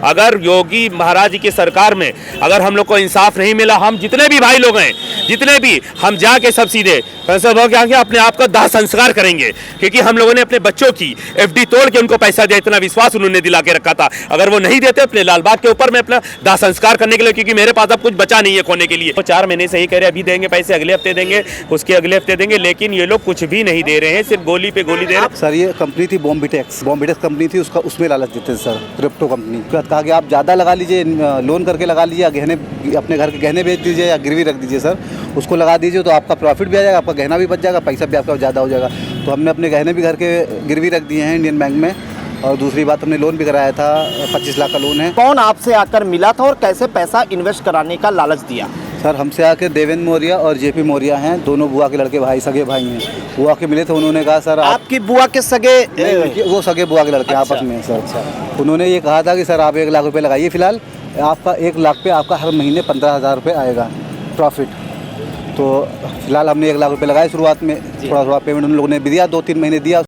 अगर योगी महाराज की सरकार में अगर हम लोग को इंसाफ नहीं मिला, हम जितने भी भाई लोग हैं, जितने भी, हम जाके सब सीधे अपने आप का दाह संस्कार करेंगे, क्योंकि हम लोगों ने अपने बच्चों की एफडी तोड़ के उनको पैसा दिया, इतना विश्वास उन्होंने दिला के रखा था। अगर वो नहीं देते अपने लालबाग के ऊपर में अपना दाह संस्कार करने के लिए, क्योंकि मेरे पास अब कुछ बचा नहीं है खोने के लिए। वो 4 महीने से ही कह रहे अभी देंगे पैसे, अगले हफ्ते देंगे, उसके अगले हफ्ते देंगे, लेकिन ये लोग कुछ भी नहीं दे रहे हैं, सिर्फ गोली पे गोली दे रहे हैं। सर ये कंपनी थी बॉम्बिटेक्स कंपनी थी, उसका उसमें लालच देते थे सर, क्रिप्टो कंपनी। कहा कि आप ज़्यादा लगा लीजिए, लोन करके लगा लीजिए, गहने अपने घर के गहने बेच दीजिए या गिरवी रख दीजिए सर, उसको लगा दीजिए तो आपका प्रॉफिट भी आ जाएगा, आपका गहना भी बच जाएगा, पैसा भी आपका ज़्यादा हो जाएगा। तो हमने अपने गहने भी घर के गिरवी रख दिए हैं इंडियन बैंक में, और दूसरी बात हमने लोन भी कराया था, 25 लाख का लोन है। कौन आपसे आकर मिला था और कैसे पैसा इन्वेस्ट कराने का लालच दिया? सर हमसे आके देवेंद्र मौर्य और जेपी मौर्य हैं, दोनों बुआ के लड़के भाई, सगे भाई हैं। वो आके मिले थे, उन्होंने कहा सर आपकी बुआ के सगे? वो सगे बुआ के लड़के आपस में सर। उन्होंने ये कहा था कि सर आप 1 लाख रुपये लगाइए फिलहाल, आपका 1 लाख पे आपका हर महीने 15,000 रुपये आएगा प्रॉफिट। तो फिलहाल हमने 1 लाख रुपये लगाए शुरुआत में, थोड़ा पेमेंट उन लोगों ने भी दिया, 2-3 महीने दिया।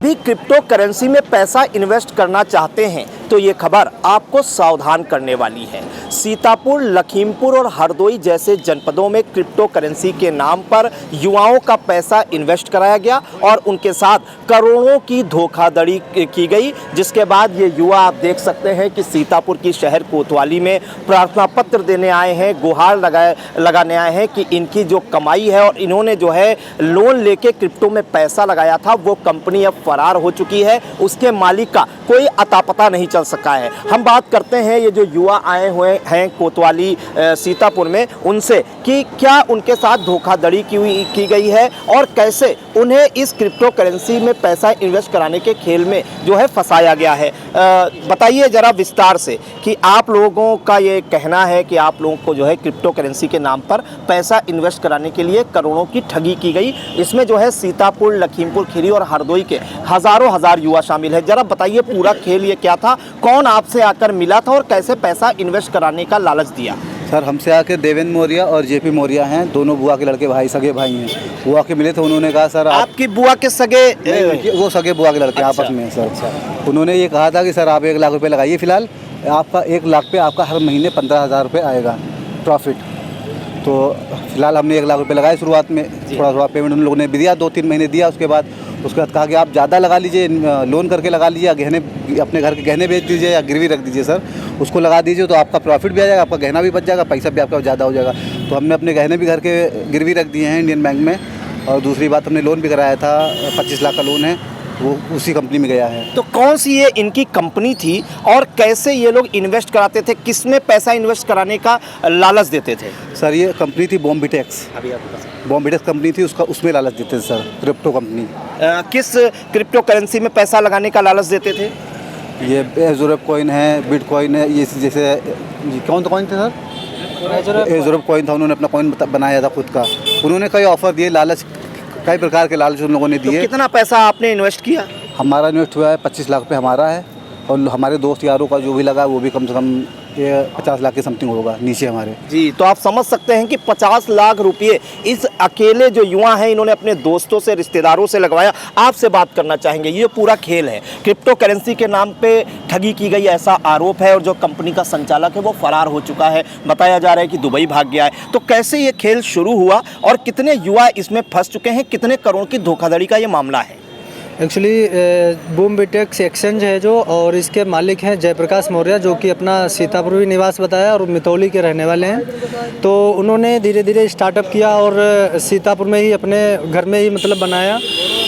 भी क्रिप्टो करेंसी में पैसा इन्वेस्ट करना चाहते हैं तो ये खबर आपको सावधान करने वाली है। सीतापुर, लखीमपुर और हरदोई जैसे जनपदों में क्रिप्टो करेंसी के नाम पर युवाओं का पैसा इन्वेस्ट कराया गया और उनके साथ करोड़ों की धोखाधड़ी की गई, जिसके बाद ये युवा आप देख सकते हैं कि सीतापुर की शहर कोतवाली में प्रार्थना पत्र देने आए हैं, गुहार लगाने आए हैं कि इनकी जो कमाई है और इन्होंने जो है लोन लेके क्रिप्टो में पैसा लगाया था, वो कंपनी अब फरार हो चुकी है, उसके मालिक का कोई अता पता नहीं चल सका है। हम बात करते हैं ये जो युवा आए हुए हैं कोतवाली सीतापुर में, उनसे कि क्या उनके साथ धोखाधड़ी की गई है और कैसे उन्हें इस क्रिप्टो करेंसी में पैसा इन्वेस्ट कराने के खेल में जो है फंसाया गया है। बताइए जरा विस्तार से कि आप लोगों का ये कहना है कि आप लोगों को जो है क्रिप्टो करेंसी के नाम पर पैसा इन्वेस्ट कराने के लिए करोड़ों की ठगी की गई, इसमें जो है सीतापुर, लखीमपुर खीरी और हरदोई के हजारों हजार युवा शामिल है। जरा बताइए पूरा खेल ये क्या था, कौन आपसे आकर मिला था और कैसे पैसा इन्वेस्ट कराने का लालच दिया? सर हमसे आके देवेंद्र मौर्य और जेपी मौर्य हैं, दोनों बुआ के लड़के भाई, सगे भाई हैं। वो आके मिले थे, उन्होंने कहा सर आपकी बुआ के सगे? वो सगे बुआ के लड़के आपस में सर। उन्होंने ये कहा था कि सर आप 1 लाख रुपये लगाइए फिलहाल, आपका 1 लाख पे आपका हर महीने 15,000 रुपये आएगा प्रॉफिट। तो फिलहाल हमने 1 लाख रुपये लगाए शुरुआत में, थोड़ा पेमेंट उन लोगों ने भी दिया, 2-3 महीने दिया। उसके बाद कहा कि आप ज़्यादा लगा लीजिए, लोन करके लगा लीजिए, गहने अपने घर के गहने बेच दीजिए या गिरवी रख दीजिए सर, उसको लगा दीजिए तो आपका प्रॉफिट भी आ जाएगा, आपका गहना भी बच जाएगा, पैसा भी आपका ज़्यादा हो जाएगा। तो हमने अपने गहने भी घर के गिरवी रख दिए हैं इंडियन बैंक में, और दूसरी बात हमने लोन भी कराया था, 25 लाख का लोन है, वो उसी कंपनी में गया है। तो कौन सी ये इनकी कंपनी थी और कैसे ये लोग इन्वेस्ट कराते थे, किसमें पैसा इन्वेस्ट कराने का लालच देते थे? सर ये कंपनी थी बॉम्बिटेक्स कंपनी थी, उसका उसमें लालच देते थे सर, क्रिप्टो कंपनी। किस क्रिप्टो करेंसी में पैसा लगाने का लालच देते थे? ये एजोरब कॉइन है, बिटकॉइन है, ये जैसे कौन सा कॉइन थे सर? एजोरब कॉइन था, उन्होंने अपना कॉइन बनाया था खुद का। उन्होंने कई ऑफर दिए, लालच, कई प्रकार के लालच उन लोगों ने दिए। तो कितना पैसा आपने इन्वेस्ट किया? हमारा इन्वेस्ट हुआ है 25 लाख रुपये हमारा है, और हमारे दोस्त यारों का जो भी लगा वो भी कम से कम 50 लाख के समथिंग होगा नीचे हमारे। जी, तो आप समझ सकते हैं कि 50 लाख रुपये इस अकेले जो युवा हैं इन्होंने अपने दोस्तों से, रिश्तेदारों से लगवाया। आपसे बात करना चाहेंगे, ये पूरा खेल है, क्रिप्टो करेंसी के नाम पे ठगी की गई ऐसा आरोप है, और जो कंपनी का संचालक है वो फरार हो चुका है, बताया जा रहा है कि दुबई भाग गया है। तो कैसे ये खेल शुरू हुआ और कितने युवा इसमें फंस चुके हैं, कितने करोड़ की धोखाधड़ी का ये मामला है? एक्चुअली बॉम्बिटेक्स एक्सचेंज है जो, और इसके मालिक हैं जयप्रकाश मौर्य, जो कि अपना सीतापुर निवास बताया और मितौली के रहने वाले हैं। तो उन्होंने धीरे धीरे स्टार्टअप किया और सीतापुर में ही अपने घर में ही मतलब बनाया,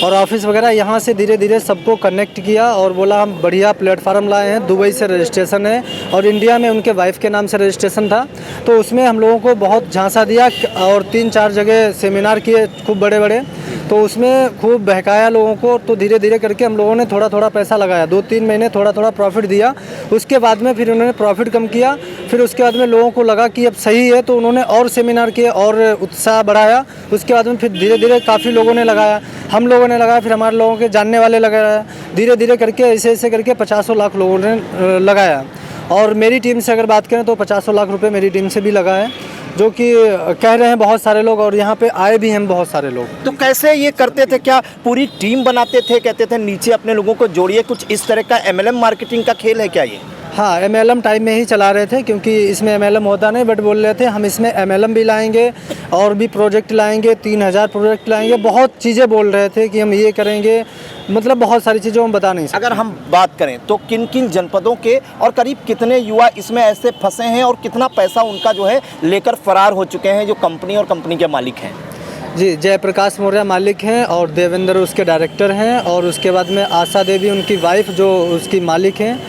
और ऑफिस वगैरह यहाँ से धीरे धीरे सबको कनेक्ट किया और बोला हम बढ़िया प्लेटफार्म लाए हैं, दुबई से रजिस्ट्रेशन है और इंडिया में उनके वाइफ के नाम से रजिस्ट्रेशन था। तो उसमें हम लोगों को बहुत झांसा दिया और 3-4 जगह सेमिनार किए खूब बड़े बड़े, तो उसमें खूब बहकाया लोगों को। तो धीरे धीरे करके हम लोगों ने थोड़ा थोड़ा पैसा लगाया, 2-3 महीने थोड़ा थोड़ा प्रॉफिट दिया। उसके बाद में फिर उन्होंने प्रॉफिट कम किया, फिर उसके बाद में लोगों को लगा कि अब सही है, तो उन्होंने और सेमिनार किए और उत्साह बढ़ाया। उसके बाद में फिर धीरे धीरे काफ़ी लोगों ने लगाया, हम लोगों ने लगाया, फिर हमारे लोगों के जानने वाले लगाया, धीरे धीरे करके ऐसे ऐसे करके 50 लाख लोगों ने लगाया। और मेरी टीम से अगर बात करें तो 50 लाख रुपए मेरी टीम से भी लगा है, जो कि कह रहे हैं बहुत सारे लोग, और यहाँ पे आए भी हैं बहुत सारे लोग। तो कैसे ये करते थे? क्या पूरी टीम बनाते थे, कहते थे नीचे अपने लोगों को जोड़िए, कुछ इस तरह का MLM मार्केटिंग का खेल है क्या ये? हाँ, MLM टाइप में ही चला रहे थे, क्योंकि इसमें MLM होता नहीं, बट बोल रहे थे हम इसमें MLM भी लाएंगे और भी प्रोजेक्ट लाएंगे, 3000 प्रोजेक्ट लाएंगे, बहुत चीज़ें बोल रहे थे कि हम ये करेंगे, मतलब बहुत सारी चीज़ें हम बता नहीं सकते। अगर हम बात करें तो किन किन जनपदों के और करीब कितने युवा इसमें ऐसे फंसे हैं और कितना पैसा उनका जो है लेकर फरार हो चुके हैं, जो कंपनी और कंपनी के मालिक हैं? जी, जयप्रकाश मौर्य मालिक हैं और देवेंद्र उसके डायरेक्टर हैं, और उसके बाद में आशा देवी उनकी वाइफ जो उसकी मालिक हैं,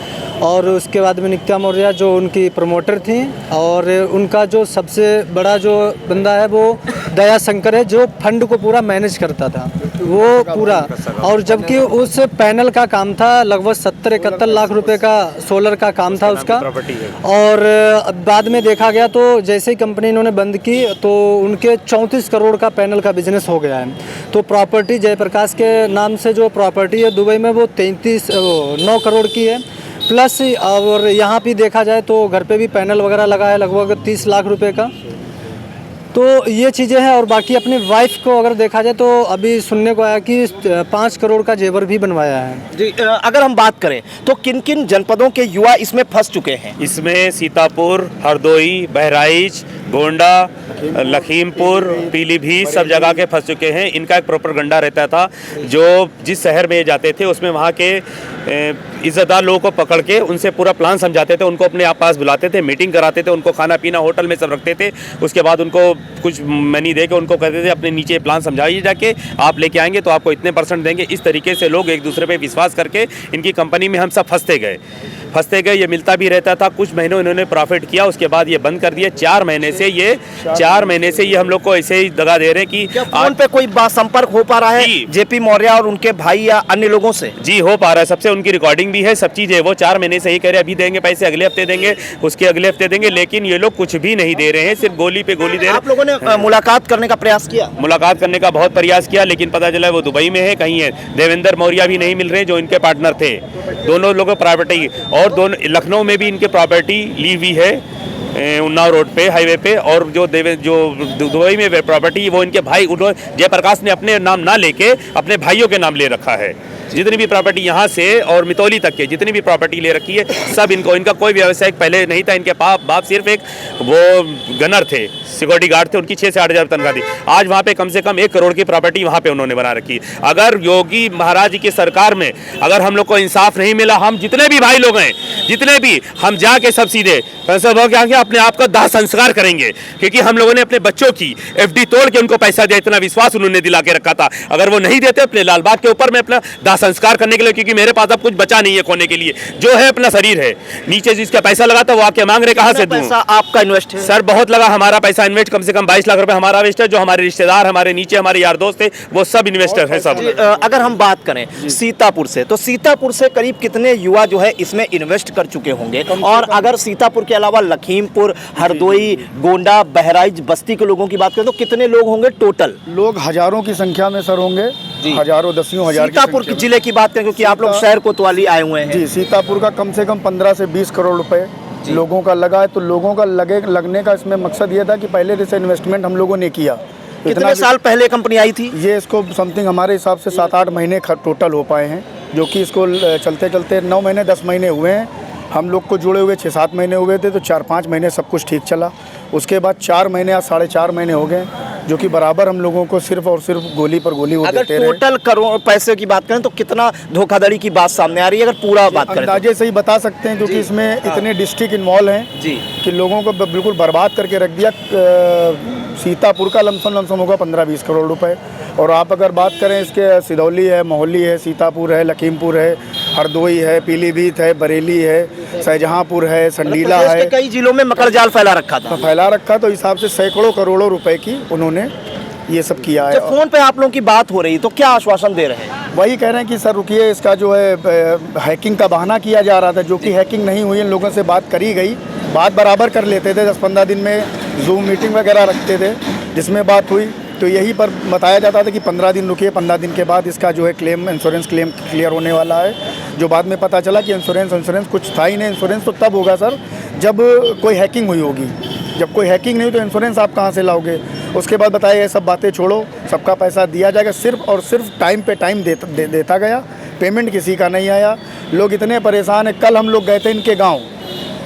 और उसके बाद में नित्या मौर्य जो उनकी प्रमोटर थी, और उनका जो सबसे बड़ा जो बंदा है वो दया शंकर है, जो फंड को पूरा मैनेज करता था वो पूरा। और जबकि उस पैनल का काम था लगभग 70-71 लाख रुपए का, सोलर का काम था उसका। और बाद में देखा गया तो जैसे ही कंपनी इन्होंने बंद की तो उनके 34 करोड़ का पैनल का बिजनेस हो गया है। तो प्रॉपर्टी जयप्रकाश के नाम से जो प्रॉपर्टी है दुबई में वो 9 करोड़ की है प्लस। और यहाँ भी देखा जाए तो घर पे भी पैनल वगैरह लगा है लगभग 30 लाख रुपए का। तो ये चीज़ें हैं। और बाकी अपनी वाइफ को अगर देखा जाए तो अभी सुनने को आया कि 5 करोड़ का जेवर भी बनवाया है। जी, अगर हम बात करें तो किन किन जनपदों के युवा इसमें फंस चुके हैं? इसमें सीतापुर, हरदोई, बहराइच, गोंडा, लखीमपुर, पीलीभीत सब जगह के फंस चुके हैं। इनका एक प्रोपेगेंडा रहता था, जो जिस शहर में ये जाते थे उसमें वहाँ के इज्जतदार लोगों को पकड़ के उनसे पूरा प्लान समझाते थे, उनको अपने पास बुलाते थे, मीटिंग कराते थे, उनको खाना पीना होटल में सब रखते थे। उसके बाद उनको कुछ मनी दे के उनको कहते थे अपने नीचे प्लान समझाइए जाके, आप लेके आएंगे तो आपको इतने % देंगे। इस तरीके से लोग एक दूसरे पे विश्वास करके इनकी कंपनी में हम सब फंसते गए। ये मिलता भी रहता था। कुछ महीनों इन्होंने प्रॉफिट किया, उसके बाद ये बंद कर दिया। 4 महीने से ये हम लोग को ऐसे ही दगा दे रहे हैं कि फोन पे कोई बात संपर्क हो पा रहा है जेपी मौर्य और उनके भाई या अन्य लोगों से? जी, हो पा रहा है। सबसे उनकी रिकॉर्डिंग भी है, सब चीज़ है। वो 4 महीने से ही कह रहे हैं अभी देंगे पैसे, अगले हफ्ते देंगे, उसके अगले हफ्ते देंगे, लेकिन ये लोग कुछ भी नहीं दे रहे हैं, सिर्फ गोली पे गोली दे रहे हैं। आप लोगों ने मुलाकात करने का प्रयास किया? मुलाकात करने का बहुत प्रयास किया, लेकिन पता चला वो दुबई में है, कहीं है। देवेंद्र मौर्य भी नहीं मिल रहे जो इनके पार्टनर थे। दोनों लोगों प्रॉपर्टी, और दोनों लखनऊ में भी इनके प्रॉपर्टी ली हुई है उन्नाव रोड पे, हाईवे पे। और जो दुबई में प्रॉपर्टी वो इनके भाई, उन्होंने जयप्रकाश ने अपने नाम ना लेके अपने भाइयों के नाम ले रखा है। जितनी भी प्रॉपर्टी यहाँ से और मितौली तक के जितनी भी प्रॉपर्टी ले रखी है सब इनको, इनका कोई व्यवसाय पहले नहीं था। इनके बाप सिर्फ एक वो गनर थे, सिक्योरिटी गार्ड थे, उनकी 6 से 8 हज़ार तनख्वाह थी। आज वहाँ पे कम से कम 1 करोड़ की प्रॉपर्टी वहाँ पे उन्होंने बना रखी। अगर योगी महाराज जी की सरकार में अगर हम लोग को इंसाफ नहीं मिला, हम जितने भी भाई लोग हैं, जितने भी, हम जाके सब सीधे अपने आप का दाह संस्कार करेंगे, क्योंकि हम लोगों ने अपने बच्चों की FD तोड़ के उनको पैसा दिया, इतना विश्वास उन्होंने दिला के रखा था। अगर वो नहीं देते अपने लालबाग के ऊपर में अपना दाह संस्कार करने के लिए, क्योंकि मेरे पास अब कुछ बचा नहीं है खोने के लिए, जो है अपना शरीर है, नीचे जिसका पैसा लगा था वो आके मांग रहे, कहाँ से दूं? पैसा आपका इन्वेस्ट है? सर बहुत लगा, हमारा पैसा इन्वेस्ट कम से कम 22 लाख रुपए हमारा इन्वेस्ट है। जो हमारे रिश्तेदार, हमारे नीचे हमारे यार दोस्त थे, वो सब इन्वेस्टर है सब। अगर हम बात करें सीतापुर से, तो सीतापुर से करीब कितने युवा जो है इसमें इन्वेस्ट कर चुके होंगे? और अगर सीतापुर के अलावा लखीमपुर, हरदोई, गोंडा, बहराइच, बस्ती के लोगों की बात करें तो कितने लोग होंगे टोटल? लोग हजारों की संख्या में सर होंगे, हजारों, दसियों हजार। सीतापुर के जिले की बात करें, क्योंकि आप लोग शहर कोतवाली आए हुए हैं। जी, सीतापुर का कम से कम 15 से 20 करोड़ रुपए लोगों का लगा है। तो लोगों का लगने का इसमें मकसद ये था कि पहले जैसे इन्वेस्टमेंट हम लोगों ने किया। कितने साल पहले कंपनी आई थी? ये इसको समथिंग हमारे हिसाब से 7-8 महीने टोटल हो पाए हैं, जो कि इसको चलते चलते 9 महीने 10 महीने हुए हैं। हम लोग को जुड़े हुए 6-7 महीने हुए थे, तो 4-5 महीने सब कुछ ठीक चला। उसके बाद 4 महीने या 4.5 महीने हो गए, जो कि बराबर हम लोगों को सिर्फ और सिर्फ गोली पर गोली वो देते रहे। अगर टोटल करोड़ पैसे की बात करें तो कितना धोखाधड़ी की बात सामने आ रही है, अगर पूरा बात करें? अंदाजे से ही बता सकते हैं, क्योंकि इसमें इतने डिस्ट्रिक्ट इन्वॉल्व हैं जी कि लोगों को बिल्कुल बर्बाद करके रख दिया। सीतापुर का लमसम होगा 15-20 करोड़ रुपए। और आप अगर बात करें इसके, सिदौली है, मोहाली है, सीतापुर है, लखीमपुर है, हरदोई है, पीलीभीत है, बरेली है, शाहजहांपुर है, संडीला है, कई जिलों में मकर जाल फैला रखा था। तो हिसाब से सैकड़ों करोड़ों रुपए की उन्होंने ये सब किया है। जब फोन पे आप लोगों की बात हो रही तो क्या आश्वासन दे रहे हैं? वही कह रहे हैं कि सर रुकिए, इसका जो है हैकिंग का बहाना किया जा रहा था, जो कि हैकिंग नहीं हुई। इन लोगों से बात करी गई, बात बराबर कर लेते थे, 10-15 दिन में जूम मीटिंग वगैरह रखते थे, जिसमें बात हुई तो यही पर बताया जाता था कि 15 दिन रुकिए, 15 दिन के बाद इसका जो है क्लेम, इंश्योरेंस क्लेम क्लियर होने वाला है। जो बाद में पता चला कि इंश्योरेंस कुछ था ही नहीं। इंश्योरेंस तो तब होगा सर जब कोई हैकिंग हुई होगी। जब कोई हैकिंग नहीं हुई तो इंश्योरेंस आप कहाँ से लाओगे। उसके बाद बताया ये सब बातें छोड़ो, सबका पैसा दिया जाएगा, सिर्फ और सिर्फ टाइम पे टाइम देता गया। पेमेंट किसी का नहीं आया। लोग इतने परेशान हैं। कल हम लोग गए थे इनके गाँव,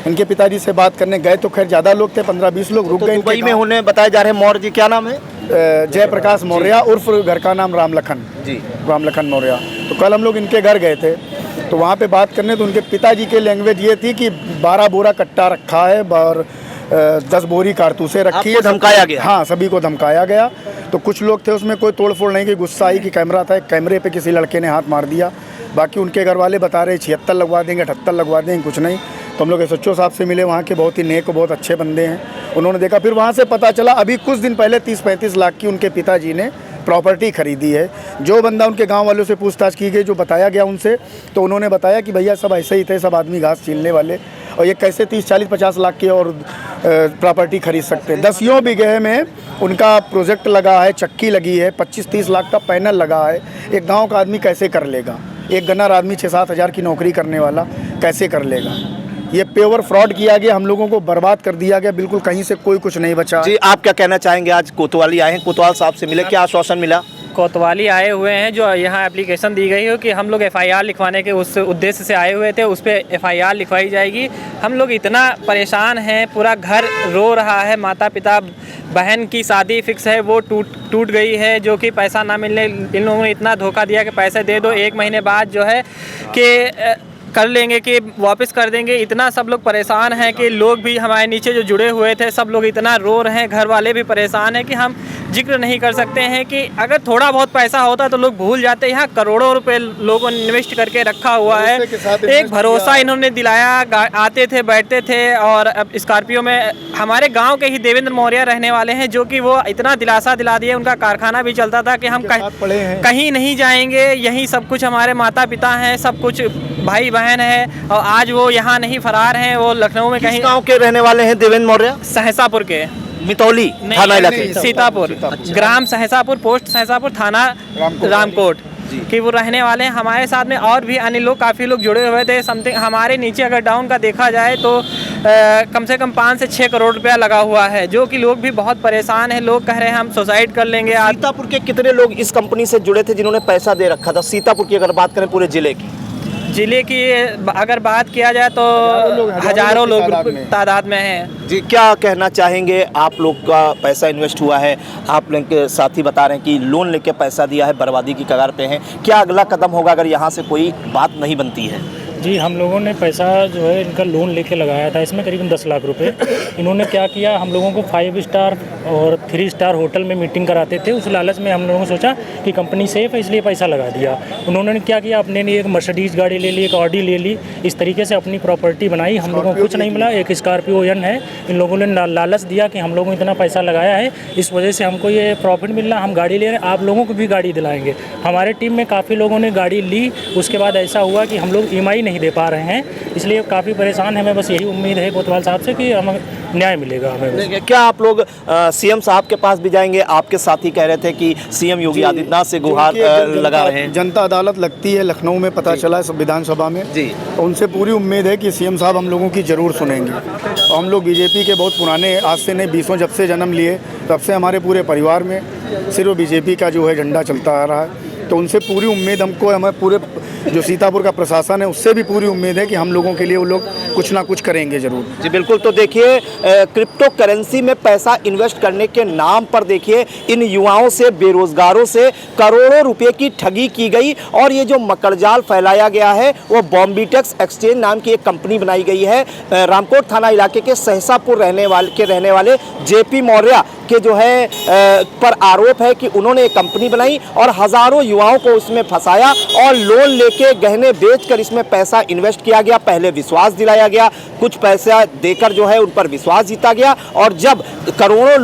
इनके पिताजी से बात करने गए तो खैर ज़्यादा लोग थे, 15-20 लोग रुक गए। दुबई में होने बताए जा रहे हैं मौर्य जी, क्या नाम है? जयप्रकाश मौर्य, उर्फ घर का नाम रामलखन जी, रामलखन मौर्य। तो कल हम लोग इनके घर गए थे, तो वहाँ पे बात करने तो उनके पिताजी की लैंग्वेज ये थी कि 12 बोरा कट्टा रखा है और 10 बोरी कारतूसें रखी है। धमकाया गया? हाँ, सभी को धमकाया गया। तो कुछ लोग थे उसमें, कोई तोड़फोड़ नहीं की, गुस्सा आई कि कैमरा था, कैमरे पे किसी लड़के ने हाथ मार दिया। बाकी उनके घर वाले बता रहे 76 लगवा देंगे, 78 लगवा देंगे, कुछ नहीं। तो हम लोग SHO साहब से मिले, वहाँ के बहुत ही नेक, बहुत अच्छे बंदे हैं। उन्होंने देखा, फिर वहाँ से पता चला अभी कुछ दिन पहले 30-35 लाख की उनके पिताजी ने प्रॉपर्टी खरीदी है। जो बंदा उनके गांव वालों से पूछताछ की गई, जो बताया गया उनसे, तो उन्होंने बताया कि भैया सब ऐसे ही थे, सब आदमी घास छीलने वाले, और ये कैसे 30-40-50 लाख की और प्रॉपर्टी खरीद सकते हैं। 10 बीघे में उनका प्रोजेक्ट लगा है, चक्की लगी है, 25-30 लाख का पैनल लगा है। एक गाँव का आदमी कैसे कर लेगा? एक गन्नार आदमी 6-7 हज़ार की नौकरी करने वाला कैसे कर लेगा? ये प्योर फ्रॉड किया गया, हम लोगों को बर्बाद कर दिया गया, बिल्कुल कहीं से कोई कुछ नहीं बचा। जी, आप क्या कहना चाहेंगे? आज कोतवाली आए हैं, कोतवाल साहब से मिले, क्या आश्वासन मिला? कोतवाली आए हुए हैं, जो यहाँ एप्लीकेशन दी गई है कि हम लोग FIR लिखवाने के उस उद्देश्य से आए हुए थे, उस पर FIR लिखवाई जाएगी। हम लोग इतना परेशान हैं, पूरा घर रो रहा है, माता पिता, बहन की शादी फिक्स है वो टूट गई है, जो कि पैसा ना मिलने, इन लोगों ने इतना धोखा दिया कि पैसे दे दो, 1 महीने बाद जो है कि कर लेंगे, कि वापस कर देंगे। इतना सब लोग परेशान हैं कि लोग भी हमारे नीचे जो जुड़े हुए थे सब लोग इतना रो रहे हैं, घर वाले भी परेशान हैं कि हम जिक्र नहीं कर सकते हैं कि अगर थोड़ा बहुत पैसा होता तो लोग भूल जाते। यहाँ करोड़ों रुपए लोगों ने इन्वेस्ट करके रखा हुआ है, एक भरोसा इन्होंने दिलाया, आते थे, बैठते थे। और अब स्कॉर्पियो में हमारे गाँव के ही देवेंद्र मौर्य रहने वाले हैं, जो कि वो इतना दिलासा दिला दिए, उनका कारखाना भी चलता था कि हम कहीं नहीं जाएंगे, यहीं सब कुछ, हमारे माता पिता हैं, सब कुछ भाई बहन है। और आज वो यहाँ नहीं, फरार हैं, वो लखनऊ में कहीं। गांव के रहने वाले हैं देवेंद्र मौर्य? सहसापुर के, मितौली थाना इलाके, सीतापुर, ग्राम सहसापुर, पोस्ट सहसापुर, थाना रामकोट कि वो रहने वाले हैं। हमारे साथ में और भी अन्य लोग, काफ़ी लोग जुड़े हुए थे। समथिंग हमारे नीचे अगर डाउन का देखा जाए तो कम से कम 5 से 6 करोड़ रुपया लगा हुआ है, जो कि लोग भी बहुत परेशान हैं। लोग कह रहे हैं हम सुसाइड कर लेंगे। सीतापुर के कितने लोग इस कंपनी से जुड़े थे जिन्होंने पैसा दे रखा था? सीतापुर की अगर बात करें, पूरे जिले की अगर बात किया जाए तो हजारों लोग तादाद में हैं। जी, क्या कहना चाहेंगे? आप लोग का पैसा इन्वेस्ट हुआ है, आप लोग के साथी बता रहे हैं कि लोन लेके पैसा दिया है, बर्बादी की कगार पे हैं। क्या अगला कदम होगा अगर यहाँ से कोई बात नहीं बनती है? जी, हम लोगों ने पैसा जो है इनका लोन लेके लगाया था, इसमें करीबन 10 लाख रुपए। इन्होंने क्या किया, हम लोगों को 5 स्टार और 3 स्टार होटल में मीटिंग कराते थे। उस लालच में हम लोगों ने सोचा कि कंपनी सेफ है, इसलिए पैसा लगा दिया। उन्होंने क्या किया, अपने लिए एक मर्सिडीज़ गाड़ी ले ली, एक ऑडी ले ली, इस तरीके से अपनी प्रॉपर्टी बनाई। हम लोगों को कुछ नहीं मिला। एक स्कॉर्पियो एन है, इन लोगों ने लालच दिया कि हम लोगों ने इतना पैसा लगाया है, इस वजह से हमको ये प्रॉफिट मिल रहा, हम गाड़ी ले रहे हैं, आप लोगों को भी गाड़ी दिलाएंगे। हमारे टीम में काफ़ी लोगों ने गाड़ी ली। उसके बाद ऐसा हुआ कि हम लोग EMI नहीं दे पा रहे हैं, इसलिए काफ़ी परेशान है। हमें बस यही उम्मीद है कोतवाल साहब से कि हमें न्याय मिलेगा। हमें क्या आप लोग CM साहब के पास भी जाएंगे? आपके साथी कह रहे थे कि CM योगी आदित्यनाथ से गुहार लगा रहे हैं। जनता अदालत लगती है लखनऊ में, पता चला है विधानसभा में जी। उनसे पूरी उम्मीद है कि CM साहब हम लोगों की ज़रूर सुनेंगे। और हम लोग BJP के बहुत पुराने, आज से नहीं 20 जब से जन्म लिए तब से हमारे पूरे परिवार में सिर्फ BJP का जो है झंडा चलता आ रहा है। तो उनसे पूरी उम्मीद हमको, हमें पूरे जो सीतापुर का प्रशासन है उससे भी पूरी उम्मीद है कि हम लोगों के लिए वो लोग कुछ ना कुछ करेंगे ज़रूर। जी बिल्कुल। तो देखिए, क्रिप्टो करेंसी में पैसा इन्वेस्ट करने के नाम पर देखिए इन युवाओं से, बेरोजगारों से करोड़ों रुपए की ठगी की गई। और ये जो मकड़जाल फैलाया गया है वो बॉम्बीटेक्स एक्सचेंज नाम की एक कंपनी बनाई गई है। रामकोट थाना इलाके के सहसापुर रहने वाले JP मौर्य के जो है पर आरोप है कि उन्होंने एक कंपनी बनाई और हज़ारों युवाओं को उसमें फंसाया और लोन लेके गहने बेचकर इसमें पैसा इन्वेस्ट किया गया। पहले विश्वास दिलाया गया, कुछ पैसा देकर जो है उन पर विश्वास जीता गया और जब करोड़ों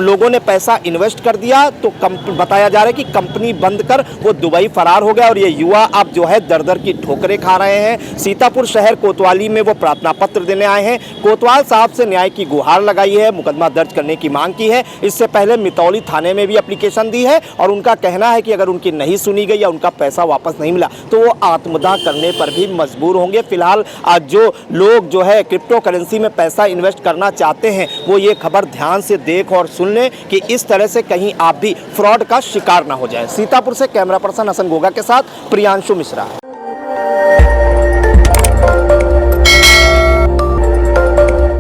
लोगों ने पैसा इन्वेस्ट कर दिया तो बताया जा रहा है कि कंपनी बंद कर वो दुबई फरार हो गया। और ये युवा अब जो है दर दर की ठोकरें खा रहे हैं। सीतापुर शहर कोतवाली में वो प्रार्थना पत्र देने आए हैं, कोतवाल साहब से न्याय की गुहार लगाई है, मुकदमा दर्ज करने की मांग की है। है। इससे पहले मितौली थाने में भी एप्लीकेशन दी है और उनका कहना है कि अगर उनकी नहीं सुनी गई या उनका पैसा वापस नहीं मिला तो वो आत्मदाह करने पर भी मजबूर होंगे। फिलहाल आज जो लोग जो है क्रिप्टो करेंसी में पैसा इन्वेस्ट करना चाहते हैं वो ये खबर ध्यान से देख और सुन लें कि इस तरह से कहीं आप भी फ्रॉड का शिकार ना हो जाए। सीतापुर से कैमरा पर्सन हसन गोगा के साथ प्रियांशु मिश्रा।